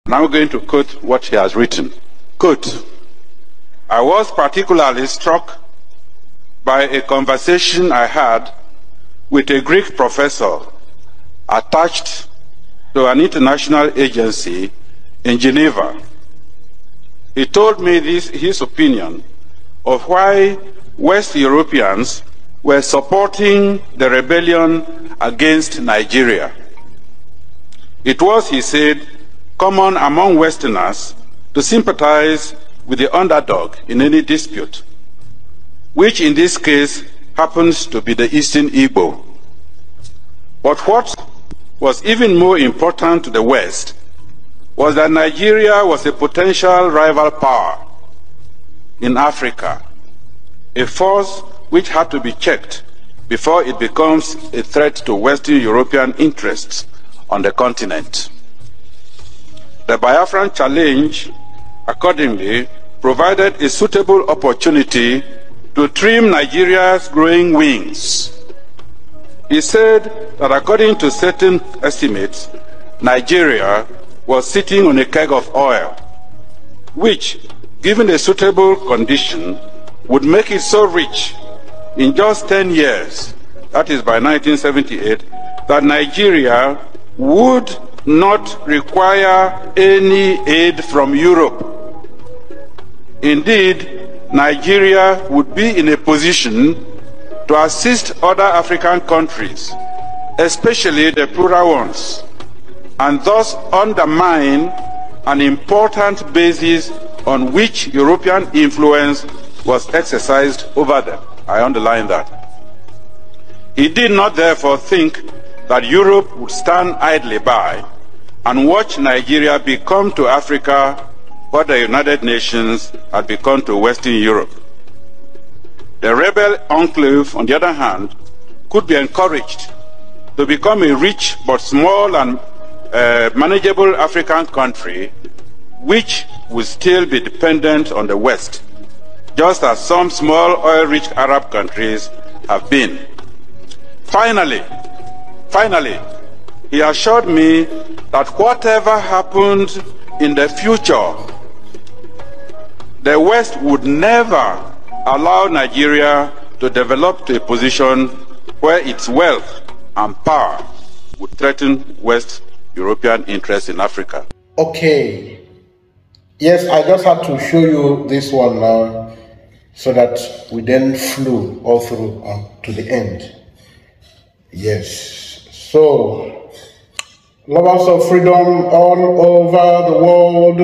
And I'm going to quote what he has written. Quote, I was particularly struck by a conversation I had with a Greek professor attached to an international agency in Geneva. He told me his opinion of why West Europeans were supporting the rebellion against Nigeria. It was, he said, common among Westerners to sympathize with the underdog in any dispute, which in this case happens to be the Eastern Igbo. But what was even more important to the West was that Nigeria was a potential rival power in Africa, a force which had to be checked before it becomes a threat to Western European interests on the continent. The Biafran challenge, accordingly, provided a suitable opportunity to trim Nigeria's growing wings. He said that according to certain estimates, Nigeria was sitting on a keg of oil, which, given a suitable condition, would make it so rich in just 10 years, that is by 1978, that Nigeria would not require any aid from Europe. Indeed, Nigeria would be in a position to assist other African countries, especially the poorer ones, and thus undermine an important basis on which European influence was exercised over them. I underline that. He did not therefore think that Europe would stand idly by and watch Nigeria become to Africa what the United Nations had become to Western Europe. The rebel enclave, on the other hand, could be encouraged to become a rich but small and manageable African country, which would still be dependent on the West, just as some small oil-rich Arab countries have been. Finally, he assured me that whatever happened in the future, the West would never allow Nigeria to develop to a position where its wealth and power would threaten West European interests in Africa. Okay. Yes, I just had to show you this one now so that we then flew all through to the end. Yes. So, lovers of freedom all over the world,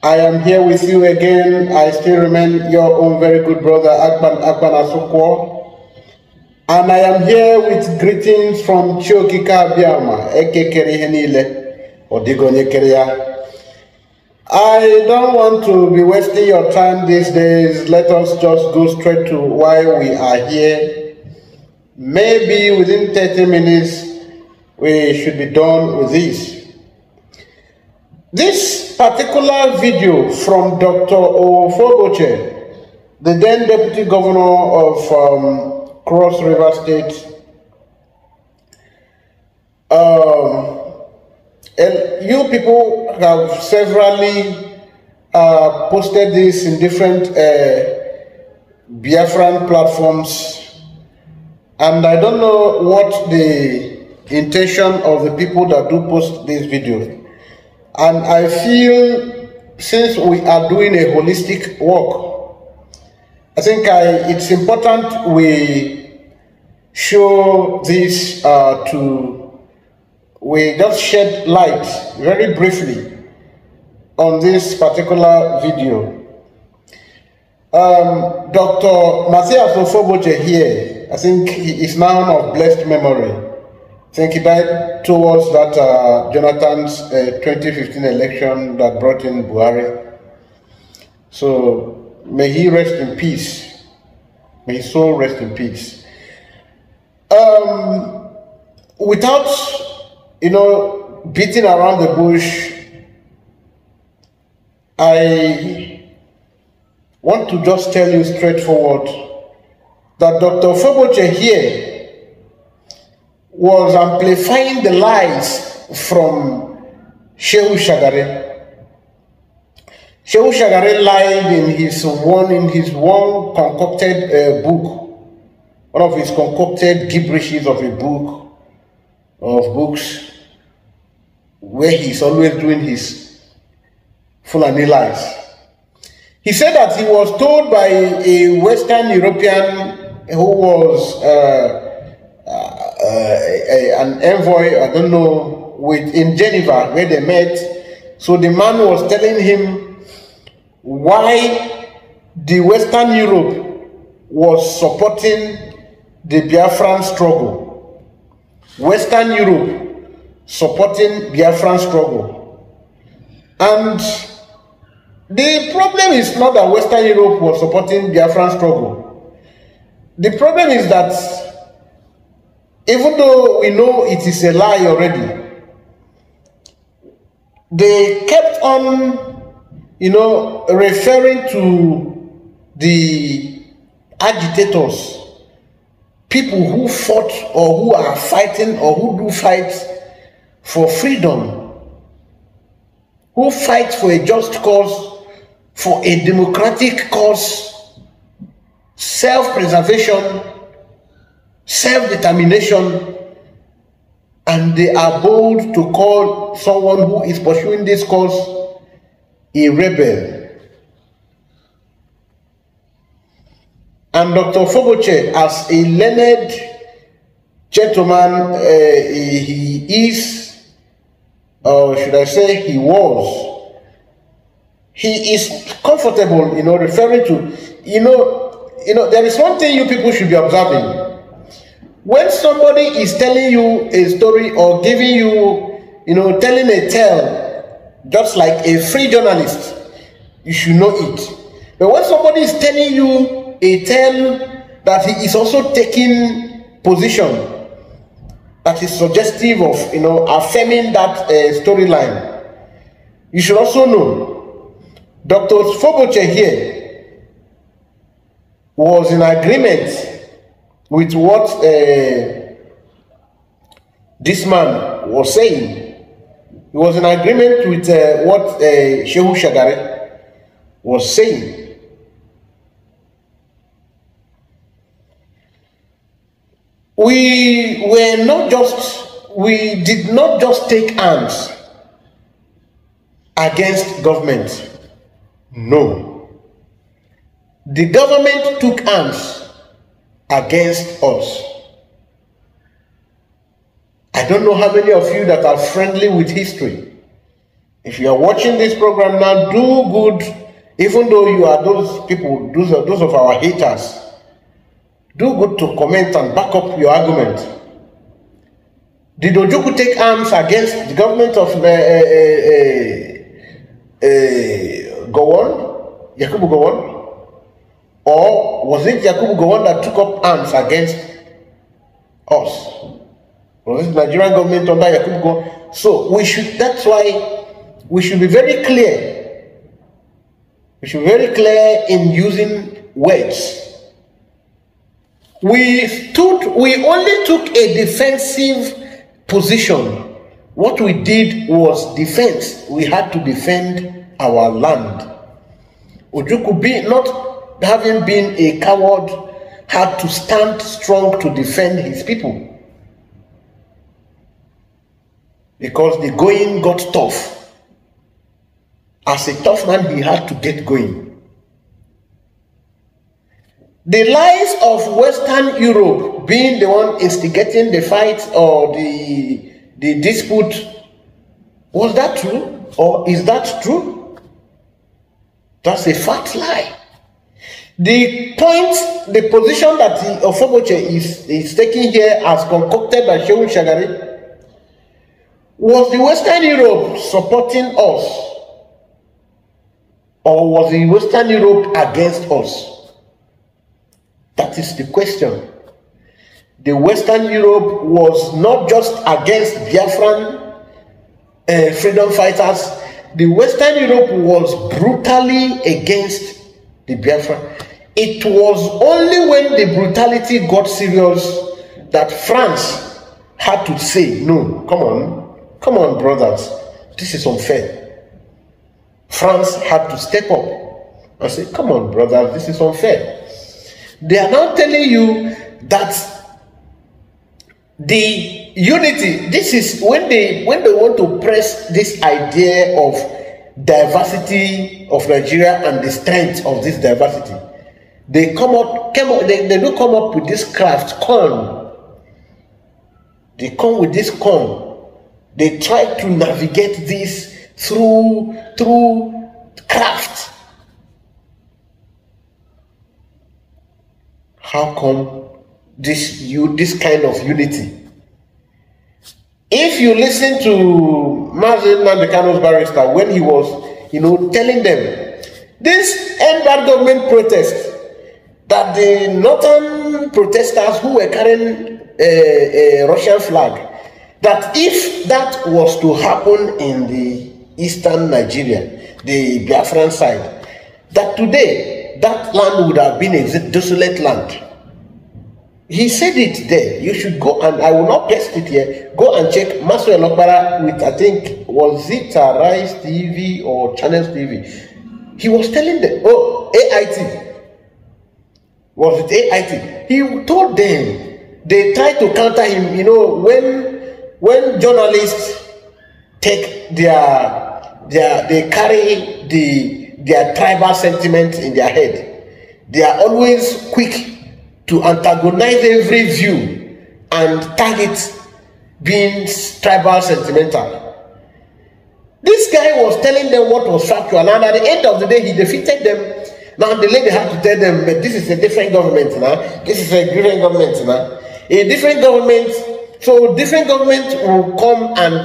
I am here with you again. I still remain your own very good brother, Akpan Asukwo. And I am here with greetings from Chokika Biama, Ekekeri Henile, Odigonye Keria. I don't want to be wasting your time these days. Let us just go straight to why we are here. Maybe within 30 minutes, we should be done with this. This particular video from Dr. Offoboche, the then Deputy Governor of Cross River State, you people have severally posted this in different Biafran platforms, and I don't know what the intention of the people that do post this video. And I feel since we are doing a holistic work, I think it's important we show this we just shed light very briefly on this particular video. Dr. Mathias Offoboche here, I think he is now of blessed memory. I think he died towards that Jonathan's 2015 election that brought in Buhari. So may he rest in peace. May his soul rest in peace. Without beating around the bush, I want to just tell you straightforward that Dr. Offoboche here was amplifying the lies from Shehu Shagari. Shehu Shagari lied in his one concocted book, one of his concocted gibberishes of a book, of books, where he's always doing his Fulani lies. He said that he was told by a Western European who was an envoy, I don't know, in Geneva, where they met. So the man was telling him why the Western Europe was supporting the Biafran struggle. Western Europe supporting Biafran struggle. And the problem is not that Western Europe was supporting Biafran struggle. The problem is that even though we know it is a lie already, they kept on, referring to the agitators, people who fought or who are fighting or who do fight for freedom, who fight for a just cause, for a democratic cause, self-preservation, self-determination, and they are bold to call someone who is pursuing this cause a rebel. And Dr. Offoboche, as a learned gentleman, he is, or should I say he was, he is comfortable, referring to, there is one thing you people should be observing. When somebody is telling you a story or giving you, telling a tale, just like a free journalist, you should know it. But when somebody is telling you a tale that he is also taking position, that is suggestive of, affirming that storyline, you should also know Dr. Offoboche here was in agreement with what this man was saying. He was in agreement with what Shehu Shagari was saying. We did not just take arms against government. No. The government took arms against us. I don't know how many of you that are friendly with history. If you are watching this program now, do good, even though you are those people, those of our haters, do good to comment and back up your argument. Did Ojukwu take arms against the government of Gowon, Yakubu Gowon? Or was it Yakubu Gowon that took up arms against us? Was it the Nigerian government under Yakubu Gowon? So that's why we should be very clear. We should be very clear in using words. We only took a defensive position. What we did was defense. We had to defend our land. Ojukwu, not having been a coward, had to stand strong to defend his people. Because the going got tough. As a tough man, he had to get going. The lies of Western Europe being the one instigating the fight or the dispute, was that true? Or is that true? That's a fat lie. The position that Offoboche is taking here as concocted by Shehu Shagari, was the Western Europe supporting us? Or was the Western Europe against us? That is the question. The Western Europe was not just against Biafran freedom fighters. The Western Europe was brutally against the Biafra. It was only when the brutality got serious that France had to say, no, come on brothers, this is unfair. France had to step up and say, come on, brother, this is unfair. They are now telling you that the unity, this is when they want to press this idea of diversity of Nigeria and the strength of this diversity. They do come up with this craft, corn. They come with this corn. They try to navigate this through craft. How come this kind of unity? If you listen to Mazen Nandekano's barrister when he was, telling them this end bad government protest, that the northern protesters who were carrying a Russian flag, that if that was to happen in the eastern Nigeria, the Biafran side, that today that land would have been a desolate land. He said it there. You should go, and I will not paste it here. Go and check Maswell Okpara with, I think, was it Rise TV or Channels TV? He was telling them, oh, AIT. Was it AIT? He told them, they tried to counter him, when journalists take they carry their tribal sentiment in their head. They are always quick to antagonize every view and target being tribal sentimental. This guy was telling them what was factual, and at the end of the day, he defeated them. Now the lady had to tell them, but this is a different government now. This is a different government now. A different government. So different government will come and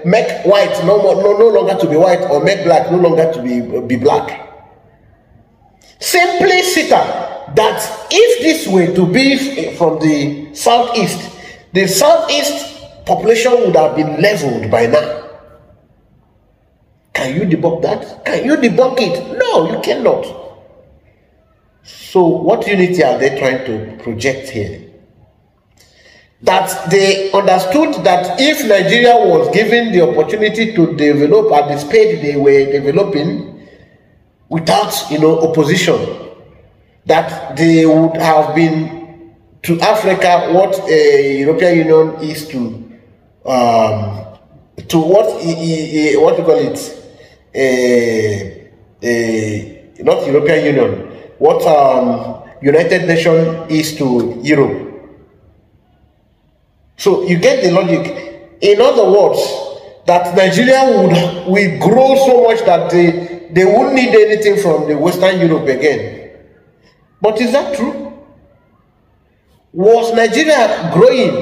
make white no longer to be white, or make black no longer to be black. Simply that if this were to be from the southeast population would have been leveled by now. Can you debunk that? Can you debunk it? No, you cannot. So what unity are they trying to project here? That they understood that if Nigeria was given the opportunity to develop at the speed they were developing without opposition, that they would have been to Africa what a European Union is to what you call it, not European Union, what United Nations is to Europe. So you get the logic. In other words, that Nigeria will grow so much that they won't need anything from the Western Europe again. But is that true? Was Nigeria growing?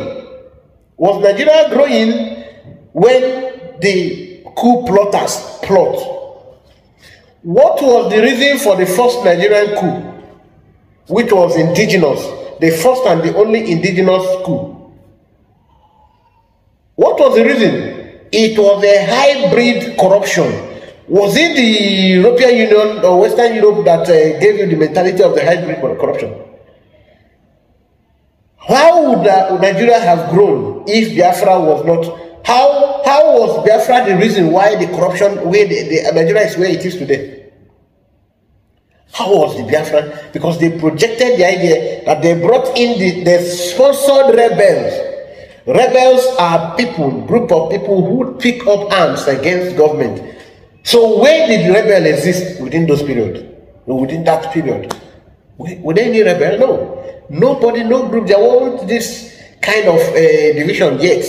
Was Nigeria growing when the coup plotters plot? What was the reason for the first Nigerian coup, which was indigenous, the first and the only indigenous coup? What was the reason? It was a hybrid corruption. Was it the European Union or Western Europe that gave you the mentality of the hybrid corruption? How would Nigeria have grown if Biafra was not? How was Biafra the reason why the corruption, where Nigeria is where it is today? How was the Biafra? Because they projected the idea that they brought in the sponsored rebels. Rebels are group of people who pick up arms against government. So where did the rebel exist within those periods? Within that period? Were there any rebel? No. Nobody, no group. There wasn't this kind of division yet.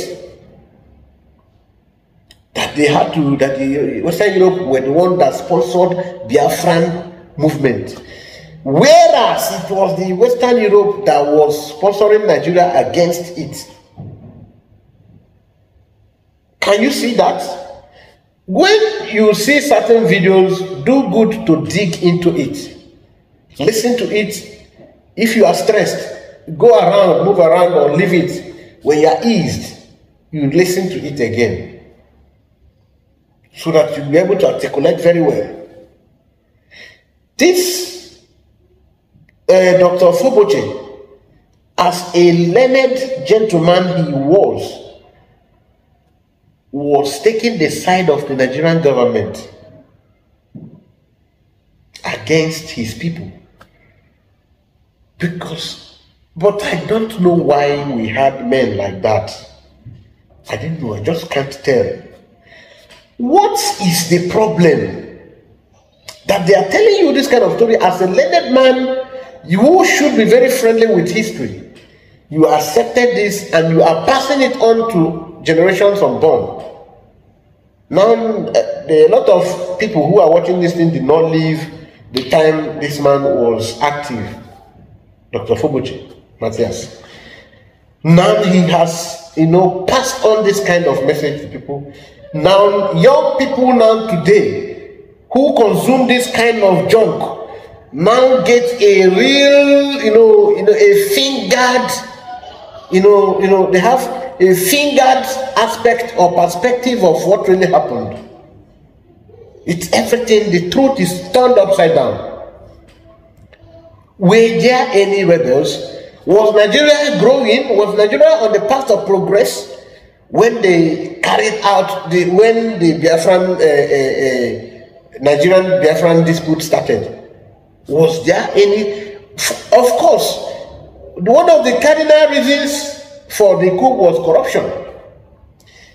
That they had to, that the Western Europe were the one that sponsored Biafran movement. Whereas it was the Western Europe that was sponsoring Nigeria against it. Can you see that? When you see certain videos, do good to dig into it. Listen to it. If you are stressed, go around, move around, or leave it. When you are eased, you listen to it again, so that you'll be able to articulate very well. This Dr. Offoboche, as a learned gentleman he was, was taking the side of the Nigerian government against his people. But I don't know why we had men like that. I didn't know, I just can't tell. What is the problem that they are telling you this kind of story? As a learned man, you should be very friendly with history. You accepted this and you are passing it on to generations unborn. Now, a lot of people who are watching this thing did not live the time this man was active, Dr. Offoboche, Mathias. Now he has, passed on this kind of message to people. Now, young people now today who consume this kind of junk now get a real, a fingered, they have a fingered aspect or perspective of what really happened. It's everything, the truth is turned upside down. Were there any rebels? Was Nigeria growing? Was Nigeria on the path of progress when they carried out when the Biafran, Nigerian Biafran dispute started? Was there any? Of course, one of the cardinal reasons for the coup was corruption.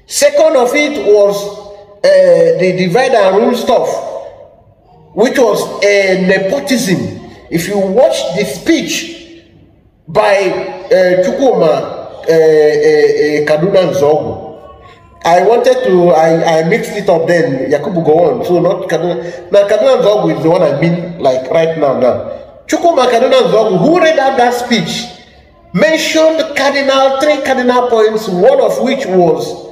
Second of it was the divide and rule stuff, which was nepotism. If you watch the speech by Chukuma Kaduna Nzogu, I mixed it up then, Yakubu go on, so not Kaduna. Now Kaduna Nzogu is the one I mean, like right now. Chukuma Kaduna Nzogu, who read out that speech, mentioned three cardinal points, one of which was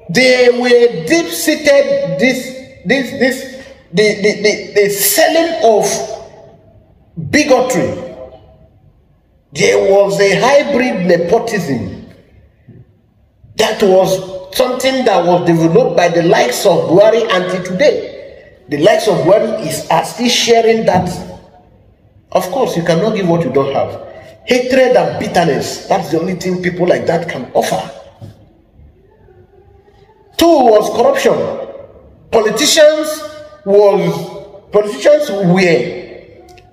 they were deep-seated the selling of bigotry. There was a hybrid nepotism that was something that was developed by the likes of Buhari until today. The likes of Buhari are still sharing that. Of course, you cannot give what you don't have. Hatred and bitterness, that's the only thing people like that can offer. Two was corruption. Politicians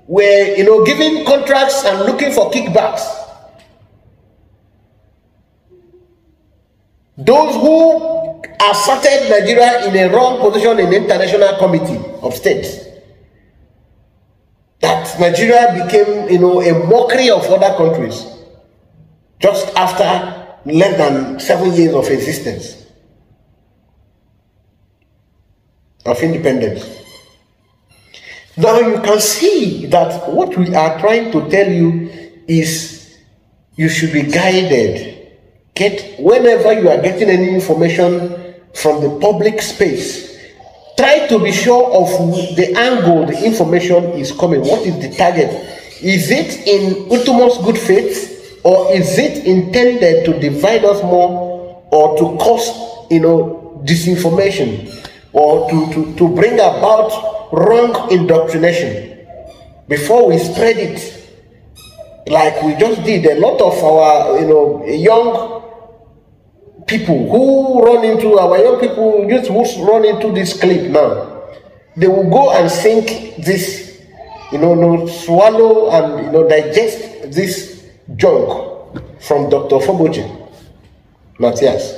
were giving contracts and looking for kickbacks. Those who asserted Nigeria in a wrong position in the International Committee of States, that Nigeria became, a mockery of other countries just after less than 7 years of existence, of independence. Now you can see that what we are trying to tell you is you should be guided. Whenever you are getting any information from the public space, try to be sure of the angle the information is coming. What is the target? Is it in utmost good faith, or is it intended to divide us more, or to cause disinformation, or to bring about wrong indoctrination before we spread it like we just did? A lot of our young people who run into run into this clip now, they will go and think this, swallow and digest this junk from Dr. Offoboche, Mathias.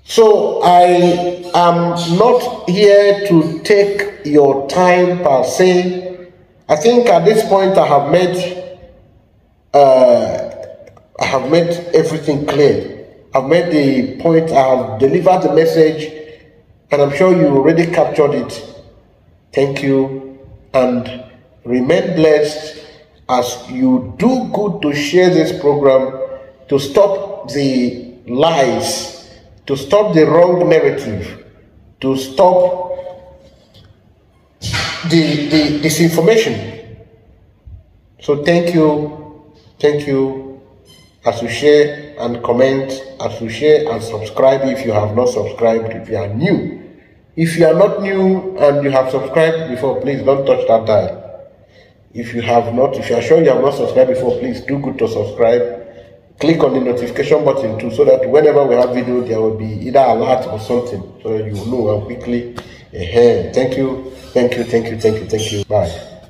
So I am not here to take your time per se. I think at this point I have made everything clear. I've made the point, I have delivered the message, and I'm sure you already captured it. Thank you, and remain blessed as you do good to share this program, to stop the lies, to stop the wrong narrative, to stop the disinformation. So thank you as you share and comment, as you share and subscribe if you have not subscribed, if you are new. If you are not new and you have subscribed before, please don't touch that dial. If you are sure you have not subscribed before, please do good to subscribe. click on the notification button too, so that whenever we have video, there will be either alert or something, so that you will know quickly. Thank you. Bye.